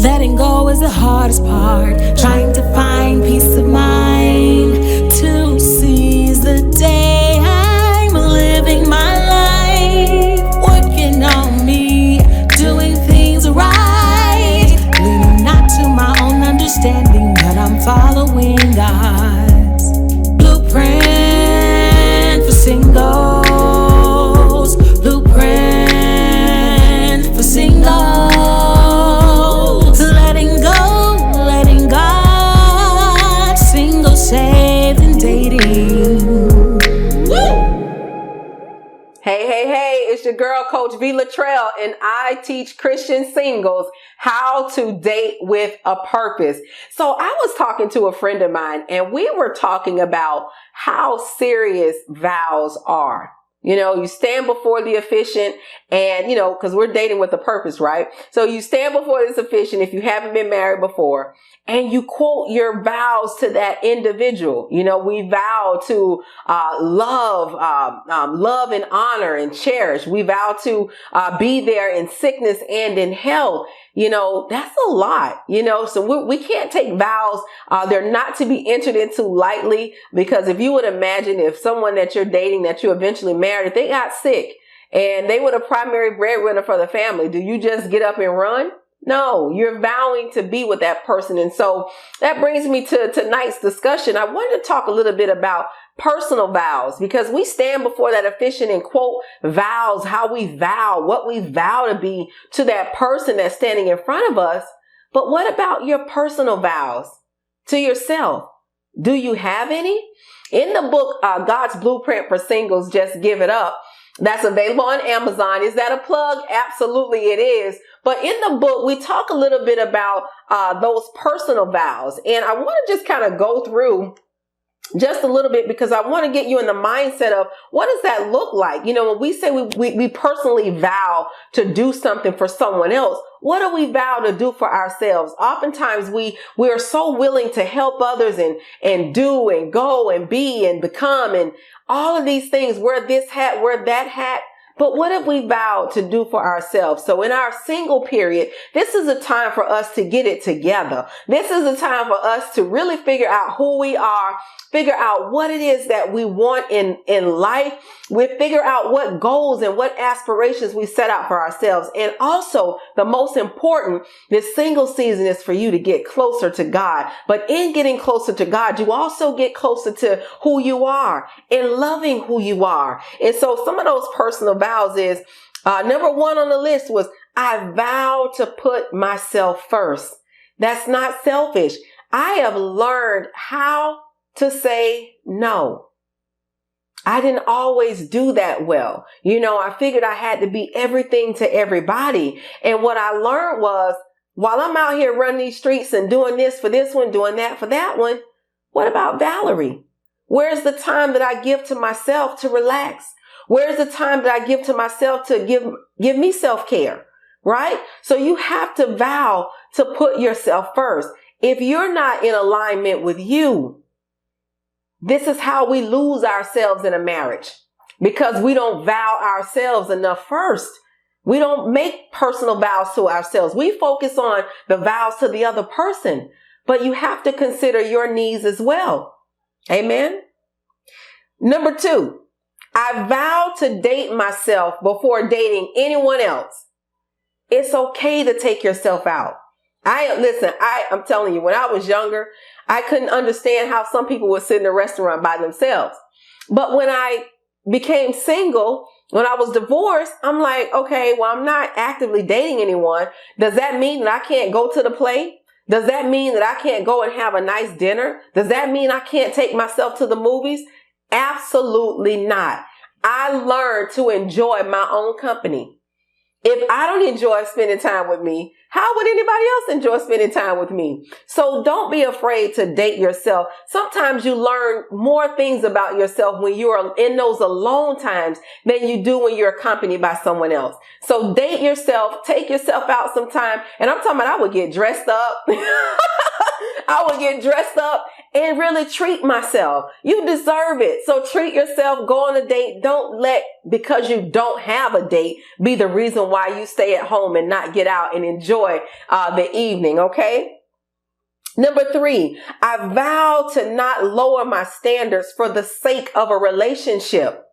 Letting go is the hardest part. Trying to find peace of mind to seize the day. I'm living my life, working on me, doing things right, leaning not to my own understanding, but I'm following God's blueprint for singles. Blueprint for singles. Letting God, single, saved, and dating. Hey, it's your girl, Coach V Latrell, and I teach Christian singles how to date with a purpose. So I was talking to a friend of mine, and we were talking about how serious vows are. You know, you stand before the officiant and, you know, because we're dating with a purpose, right? So you stand before this officiant if you haven't been married before, and you quote your vows to that individual. You know, we vow to love and honor and cherish. We vow to be there in sickness and in health. You know, that's a lot, you know, so we can't take vows. They're not to be entered into lightly, because if you would imagine if someone that you're dating, that you eventually married, if they got sick and they were the primary breadwinner for the family, do you just get up and run? No, you're vowing to be with that person. And so that brings me to tonight's discussion. I wanted to talk a little bit about personal vows, because we stand before that officiant and quote vows, how we vow, what we vow to be to that person that's standing in front of us. But what about your personal vows to yourself? Do you have any? In the book, God's Blueprint for Singles, Just Give It Up, that's available on Amazon. Is that a plug? Absolutely it is. But in the book, we talk a little bit about those personal vows. And I want to just kind of go through just a little bit, because I want to get you in the mindset of what does that look like? You know, when we say we personally vow to do something for someone else, what do we vow to do for ourselves? Oftentimes we are so willing to help others and do and go and be and become and all of these things, wear this hat, wear that hat. But what have we vowed to do for ourselves? So in our single period, this is a time for us to get it together. This is a time for us to really figure out who we are, figure out what it is that we want in life. We figure out what goals and what aspirations we set out for ourselves. And also, the most important, this single season is for you to get closer to God. But in getting closer to God, you also get closer to who you are and loving who you are. And so some of those personal vows is, number one on the list was, I vow to put myself first. That's not selfish. I have learned how to say no. I didn't always do that well. You know, I figured I had to be everything to everybody. And what I learned was, while I'm out here running these streets and doing this for this one, doing that for that one, what about Valerie? Where's the time that I give to myself to relax? Where's the time that I give to myself to give me self-care, right? So you have to vow to put yourself first. If you're not in alignment with you, this is how we lose ourselves in a marriage, because we don't vow ourselves enough first. We don't make personal vows to ourselves. We focus on the vows to the other person, but you have to consider your needs as well. Amen. Number two, I vow to date myself before dating anyone else. It's okay to take yourself out. I'm telling you, when I was younger, I couldn't understand how some people would sit in a restaurant by themselves. But when I became single, when I was divorced, I'm like, okay, well, I'm not actively dating anyone. Does that mean that I can't go to the play? Does that mean that I can't go and have a nice dinner? Does that mean I can't take myself to the movies? Absolutely not. I learned to enjoy my own company. If I don't enjoy spending time with me, how would anybody else enjoy spending time with me? So don't be afraid to date yourself. Sometimes you learn more things about yourself when you are in those alone times than you do when you're accompanied by someone else. So date yourself, take yourself out sometime. And I'm talking about I would get dressed up. I would get dressed up and really treat myself. You deserve it. So treat yourself, go on a date. Don't let, because you don't have a date, be the reason why you stay at home and not get out and enjoy the evening, okay? Number 3, I vow to not lower my standards for the sake of a relationship.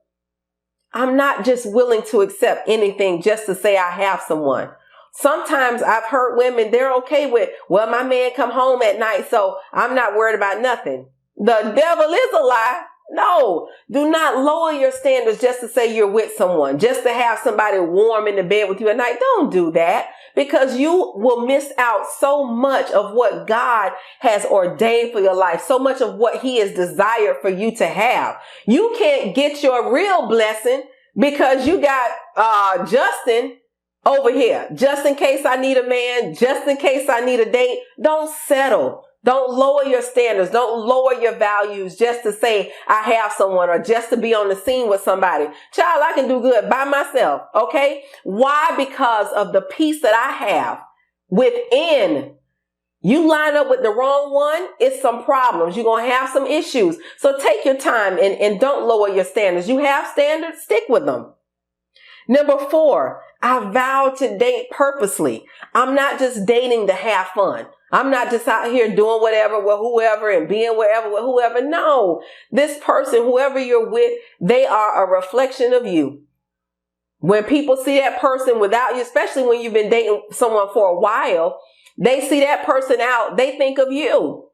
I'm not just willing to accept anything just to say I have someone. Sometimes I've heard women, they're okay with, well, my man come home at night, so I'm not worried about nothing. The devil is a lie. No, do not lower your standards just to say you're with someone, just to have somebody warm in the bed with you at night. Don't do that, because you will miss out so much of what God has ordained for your life, so much of what he has desired for you to have. You can't get your real blessing because you got Justin over here. Just in case I need a man, just in case I need a date. Don't settle. Don't lower your standards. Don't lower your values just to say I have someone or just to be on the scene with somebody. Child, I can do good by myself. Okay. Why? Because of the peace that I have within. You line up with the wrong one, it's some problems. You're going to have some issues. So take your time and don't lower your standards. You have standards, stick with them. Number 4, I vow to date purposely. I'm not just dating to have fun. I'm not just out here doing whatever with whoever and being wherever with whoever. No, this person, whoever you're with, they are a reflection of you. When people see that person without you, especially when you've been dating someone for a while, they see that person out, they think of you.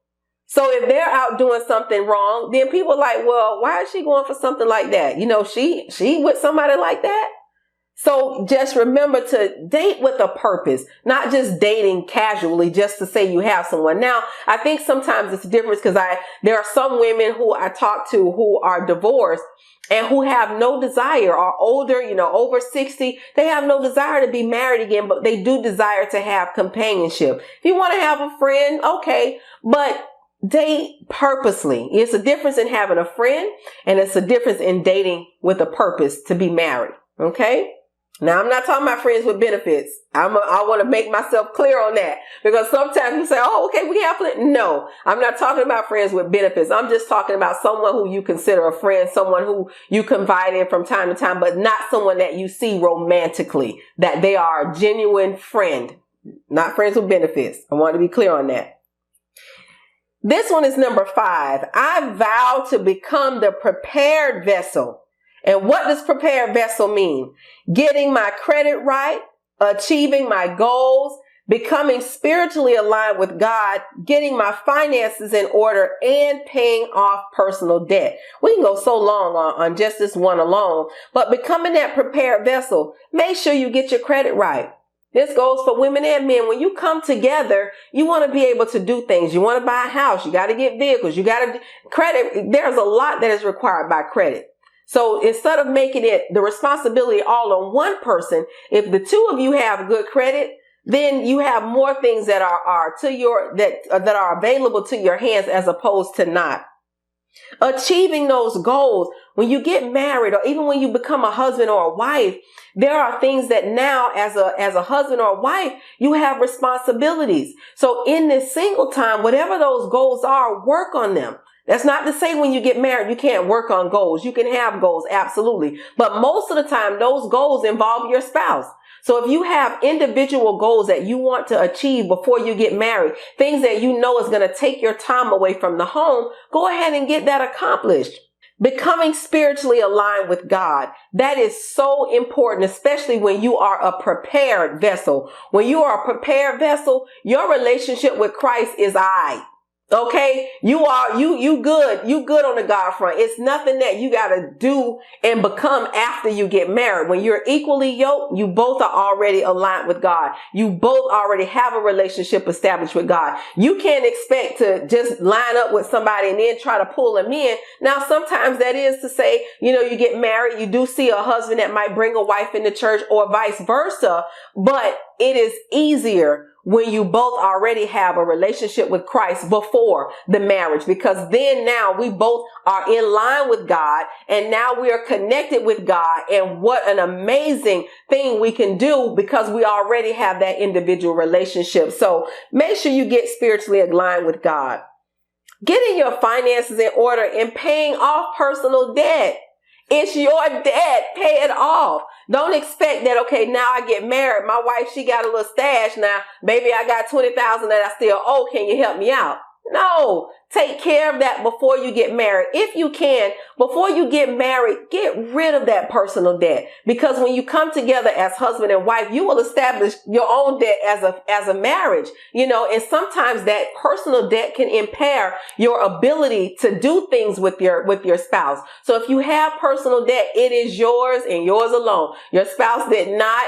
So if they're out doing something wrong, then people are like, well, why is she going for something like that? You know, she with somebody like that. So just remember to date with a purpose, not just dating casually just to say you have someone. Now, I think sometimes it's different because there are some women who I talk to who are divorced and who have no desire, are older, over 60. They have no desire to be married again, but they do desire to have companionship. If you want to have a friend, okay, but date purposely. It's a difference in having a friend, and it's a difference in dating with a purpose to be married. Okay. Now, I'm not talking about friends with benefits. I want to make myself clear on that, because sometimes you say, oh, okay, we have friends. No, I'm not talking about friends with benefits. I'm just talking about someone who you consider a friend, someone who you confide in from time to time, but not someone that you see romantically, that they are a genuine friend, not friends with benefits. I want to be clear on that. This one is number 5. I vow to become the prepared vessel. And what does prepared vessel mean? Getting my credit right, achieving my goals, becoming spiritually aligned with God, getting my finances in order, and paying off personal debt. We can go so long on just this one alone, but becoming that prepared vessel, make sure you get your credit right. This goes for women and men. When you come together, you want to be able to do things. You want to buy a house. You got to get vehicles. You got to credit. There's a lot that is required by credit. So instead of making it the responsibility all on one person, if the two of you have good credit, then you have more things that are available to your hands as opposed to not. Achieving those goals, when you get married or even when you become a husband or a wife, there are things that now as a husband or a wife, you have responsibilities. So in this single time, whatever those goals are, work on them. That's not to say when you get married, you can't work on goals. You can have goals, absolutely. But most of the time, those goals involve your spouse. So if you have individual goals that you want to achieve before you get married, things that you know is going to take your time away from the home, go ahead and get that accomplished. Becoming spiritually aligned with God. That is so important, especially when you are a prepared vessel. When you are a prepared vessel, your relationship with Christ is okay, you good on the God front. It's nothing that you got to do and become after you get married. When you're equally yoked, you both are already aligned with God. You both already have a relationship established with God. You can't expect to just line up with somebody and then try to pull them in. Now, sometimes that is to say, you get married, you do see a husband that might bring a wife into church or vice versa, but it is easier when you both already have a relationship with Christ before the marriage, because then now we both are in line with God and now we are connected with God, and what an amazing thing we can do because we already have that individual relationship. So make sure you get spiritually aligned with God. Getting your finances in order and paying off personal debt. It's your debt. Pay it off. Don't expect that, okay, now I get married. My wife, she got a little stash now. Maybe I got $20,000 that I still owe. Can you help me out? No. Take care of that before you get married. If you can, before you get married, get rid of that personal debt. Because when you come together as husband and wife, you will establish your own debt as a marriage, and sometimes that personal debt can impair your ability to do things with your spouse. So if you have personal debt, it is yours and yours alone. Your spouse did not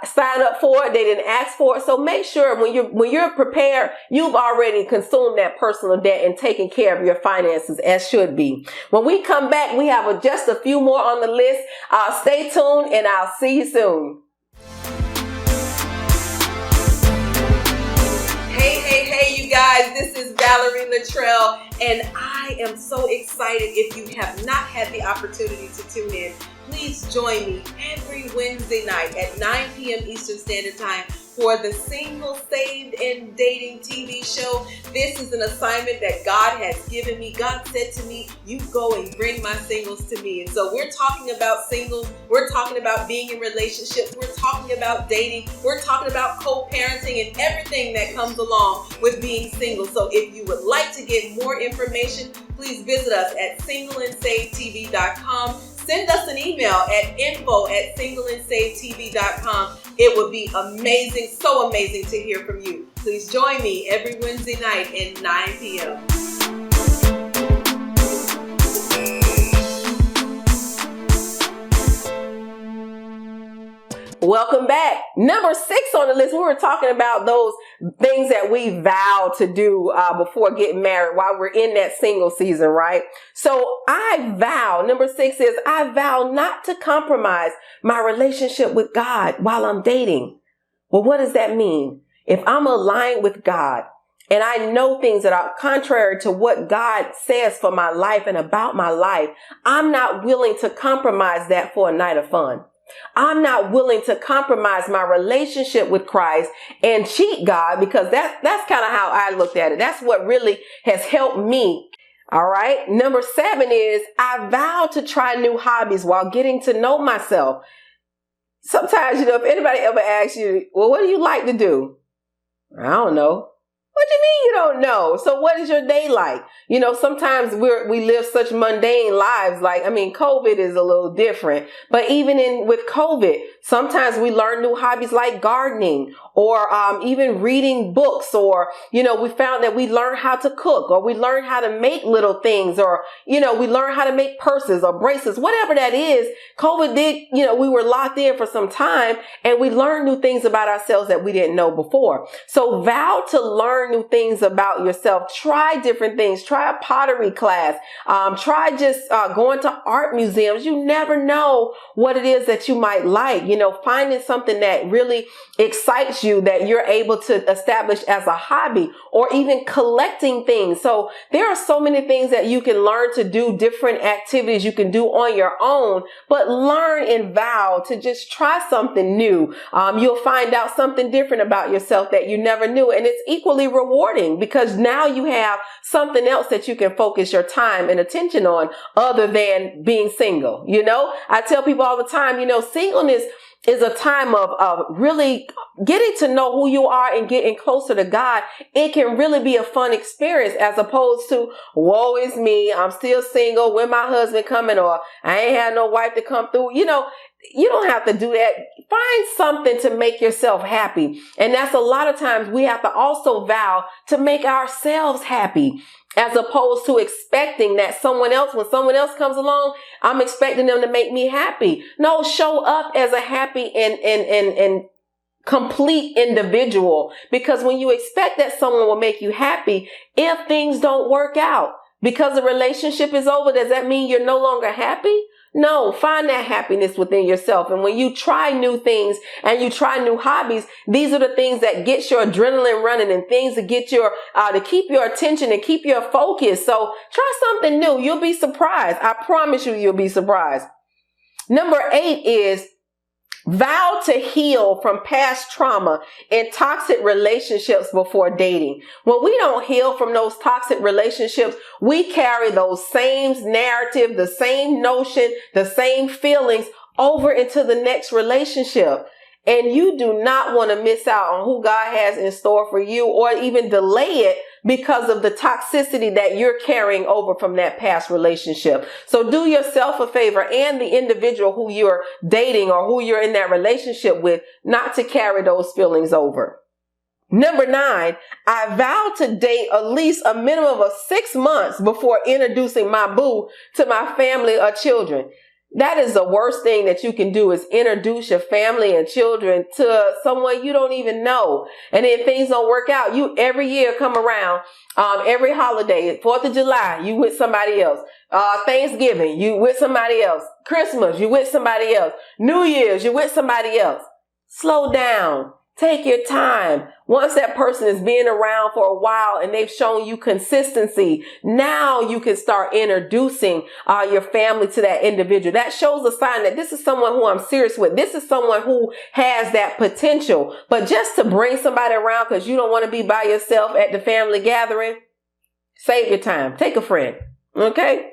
sign up for it. They didn't ask for it. So make sure when you're prepared, you've already consumed that personal debt and taking care of your finances as should be. When we come back, we have just a few more on the list. Stay tuned and I'll see you soon. Hey, you guys, this is V Latrell, and I am so excited. If you have not had the opportunity to tune in, please join me every Wednesday night at 9 p.m. Eastern Standard Time for the Single, Saved, and Dating TV show. This is an assignment that God has given me. God said to me, you go and bring my singles to me. And so we're talking about singles. We're talking about being in relationships. We're talking about dating. We're talking about co-parenting and everything that comes along with being single. So if you would like to get more information, please visit us at singleandsavedtv.com. Send us an email at info@singleandsavedtv.com. It would be amazing, so amazing to hear from you. Please join me every Wednesday night at 9 p.m. Welcome back. Number 6 on the list, we were talking about those things that we vow to do before getting married while we're in that single season, right? So number 6 is I vow not to compromise my relationship with God while I'm dating. Well, what does that mean? If I'm aligned with God and I know things that are contrary to what God says for my life and about my life, I'm not willing to compromise that for a night of fun. I'm not willing to compromise my relationship with Christ and cheat God, because that's kind of how I looked at it. That's what really has helped me. All right. Number 7 is I vow to try new hobbies while getting to know myself. Sometimes, if anybody ever asks you, well, what do you like to do? I don't know. What do you mean you don't know? So what is your day like? Sometimes we live such mundane lives. COVID is a little different, but even with COVID, sometimes we learn new hobbies like gardening or even reading books, or, we found that we learn how to cook, or we learn how to make little things, or, we learn how to make purses or bracelets, whatever that is. COVID did, we were locked in for some time and we learned new things about ourselves that we didn't know before. So vow to learn new things about yourself. Try different things. Try a pottery class. Try just going to art museums. You never know what it is that you might like. Finding something that really excites you that you're able to establish as a hobby, or even collecting things. So there are so many things that you can learn to do, different activities you can do on your own, but learn and vow to just try something new. You'll find out something different about yourself that you never knew. And it's equally rewarding because now you have something else that you can focus your time and attention on other than being single. I tell people all the time, singleness is a time of really getting to know who you are and getting closer to God. It can really be a fun experience as opposed to, woe is me, I'm still single, when my husband coming, or I ain't had no wife to come through. You don't have to do that. Find something to make yourself happy. And that's a lot of times we have to also vow to make ourselves happy, as opposed to expecting that when someone else comes along, I'm expecting them to make me happy. No, show up as a happy and complete individual. Because when you expect that someone will make you happy, if things don't work out because the relationship is over, does that mean you're no longer happy? No, find that happiness within yourself. And when you try new things and you try new hobbies, these are the things that get your adrenaline running and things that get to keep your attention and keep your focus. So try something new. You'll be surprised. I promise you'll be surprised. Number 8 is Vow to heal from past trauma and toxic relationships before dating. When we don't heal from those toxic relationships, we carry those same narrative, the same notion, the same feelings over into the next relationship. And you do not want to miss out on who God has in store for you, or even delay it because of the toxicity that you're carrying over from that past relationship. So do yourself a favor and the individual who you're dating or who you're in that relationship with, not to carry those feelings over. Number 9, I vow to date at least a minimum of 6 months before introducing my boo to my family or children. That is the worst thing that you can do, is introduce your family and children to someone you don't even know. And then things don't work out. You every year come around, every holiday, 4th of July, you with somebody else. Thanksgiving, you with somebody else. Christmas, you with somebody else. New Year's, you with somebody else. Slow down. Take your time. Once that person is being around for a while and they've shown you consistency, now you can start introducing your family to that individual. That shows a sign that this is someone who I'm serious with. This is someone who has that potential. But just to bring somebody around because you don't want to be by yourself at the family gathering, save your time. Take a friend. Okay?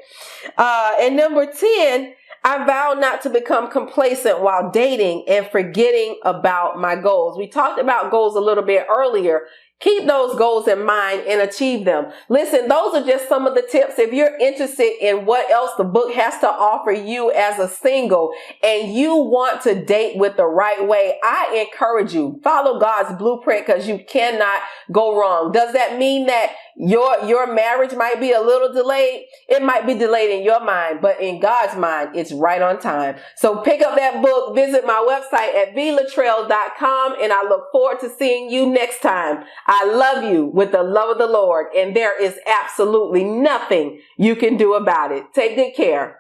And number 10, I vow not to become complacent while dating and forgetting about my goals. We talked about goals a little bit earlier. Keep those goals in mind and achieve them. Listen, those are just some of the tips. If you're interested in what else the book has to offer you as a single and you want to date with the right way, I encourage you, follow God's blueprint, because you cannot go wrong. Does that mean that your marriage might be a little delayed? It might be delayed in your mind, but in God's mind, it's right on time. So pick up that book, visit my website at vlatrell.com, and I look forward to seeing you next time. I love you with the love of the Lord, and there is absolutely nothing you can do about it. Take good care.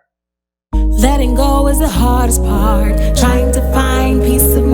Letting go is the hardest part. Trying to find peace of mind.